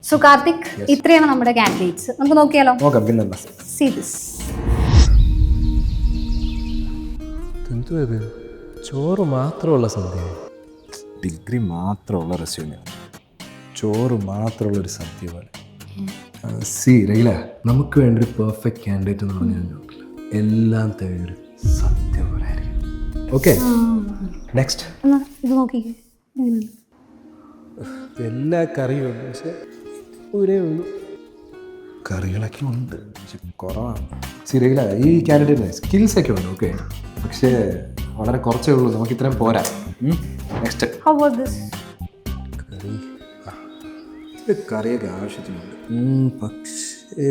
So Karthik, ഇത്രയാണ് നമ്മുടെ candidates. നമുക്ക് നോക്കിയാലോ? നോക്കാം. പിന്നെ See this. എന്തുവത്? ചോറ് മാത്രമുള്ള സദ്യ, ഡിഗ്രി മാത്രമുള്ള റെസ്യൂമേ, ചോറ് മാത്രമുള്ളൊരു സദ്യ പോലെ. രയില, നമുക്ക് വേണ്ടി ഒരു പെർഫെക്റ്റ് കാൻഡിഡേറ്റ് എന്ന് പറഞ്ഞാൽ എല്ലാം തേടി സത്യ പോലെ ആയിരിക്കും. Okay, next. ഇത് നോക്കിക്കേ, എല്ലാ കറിയും ഉണ്ട്, പക്ഷെ ഒരേ ഉള്ളൂ. കറികളൊക്കെ ഉണ്ട്, പക്ഷെ കുറവാണ്. രയില, ഈ കാൻഡിഡേറ്റിന് സ്കിൽസ് ഒക്കെ ഉണ്ട്, ഓക്കെ, പക്ഷേ വളരെ കുറച്ചേ ഉള്ളൂ. നമുക്ക് ഇത്രയും പോരാ. നെക്സ്റ്റ്. കറിയൊക്കെ ആവശ്യത്തിനുണ്ട്, പക്ഷേ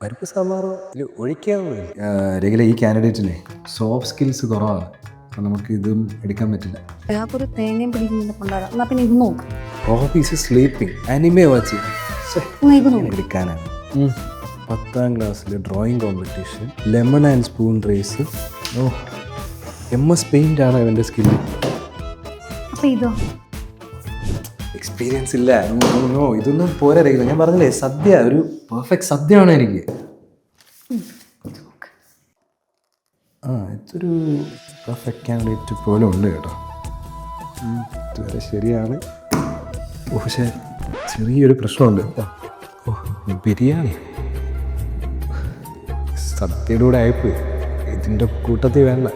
പരിപ്പ് സാമ്പാറോ ഒഴിക്കാതെ. രഗില, ഈ കാൻഡിഡേറ്റിനെ സോഫ്റ്റ് സ്കിൽസ് കുറവാണ്, അപ്പം നമുക്ക് ഇതും എടുക്കാൻ പറ്റില്ല. ഒരു തേങ്ങയും പിടിക്കുന്നുണ്ടാകാം. എന്നാൽ പിന്നെ ഇത് നോക്ക്. ഓഫീസ് സ്ലീപ്പിംഗ്, അനിമേ വാച്ച് എടുക്കാനാണ്. 10ാം ക്ലാസ്സിൽ drawing competition, lemon and spoon race. MS paint ആണ് അവൻ്റെ സ്കില്ല്. എക്സ്പീരിയൻസ് ഇല്ല. ഇതൊന്നും പോരാ രഹില്ല. ഞാൻ പറഞ്ഞില്ലേ, സദ്യ ഒരു പെർഫെക്റ്റ് സദ്യ ആണ് എനിക്ക്. ഇതൊരു പെർഫെക്റ്റ് കാൻഡിഡേറ്റ് പോലെ ഉണ്ട് കേട്ടോ. ഇതുവരെ ശരിയാണ്. പക്ഷേ ചെറിയൊരു പ്രശ്നമുണ്ട്. ബിരിയാണി സദ്യയുടെ കൂടെ ആയിപ്പോയി, ഇതിൻ്റെ കൂട്ടത്തിൽ വേണ്ട.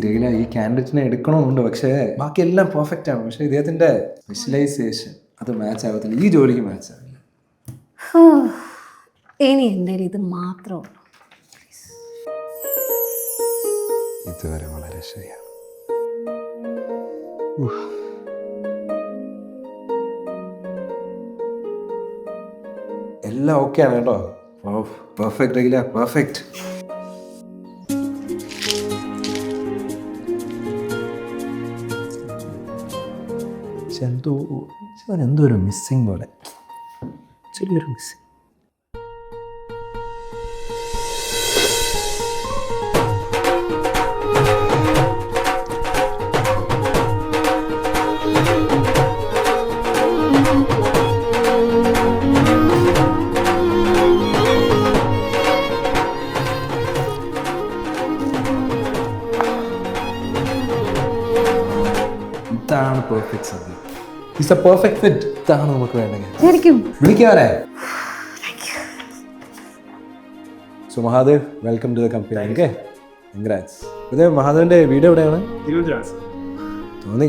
രയില, ഈ കാൻഡിഡേറ്റിനെ എടുക്കണമെന്നുണ്ട്, പക്ഷേ ബാക്കിയെല്ലാം പെർഫെക്റ്റ് ആണ്. പക്ഷേ ഇദ്ദേഹത്തിൻ്റെ സ്പെഷ്യലൈസേഷൻ അത് മാച്ച് ആവത്തില്ല, ഈ ജോലിക്ക് മാച്ച് ആവില്ല. ഇനി എൻ്റെ ഇത് മാത്രമേ ഉള്ളൂ. ഇതുവരെ വളരെ ശരിയാണ്. എല്ലാം ഓക്കെ ആണ് കേട്ടോ. പെർഫെക്റ്റ് രയില, പെർഫെക്റ്റ്. എന്തോ ഒരു മിസ്സിങ് പോലെ, ചെറിയൊരു മിസ്സിങ്. ഇതാണ് perfect sadya. It's a perfect fit. ഇതാണ് നമുക്ക് വേണ്ടെങ്കിൽ വിളിക്കാറേ. So Mahadev, welcome to the company. Okay, congrats. മഹാദേവിന്റെ വീട് എവിടെയാണ്? തോന്നി.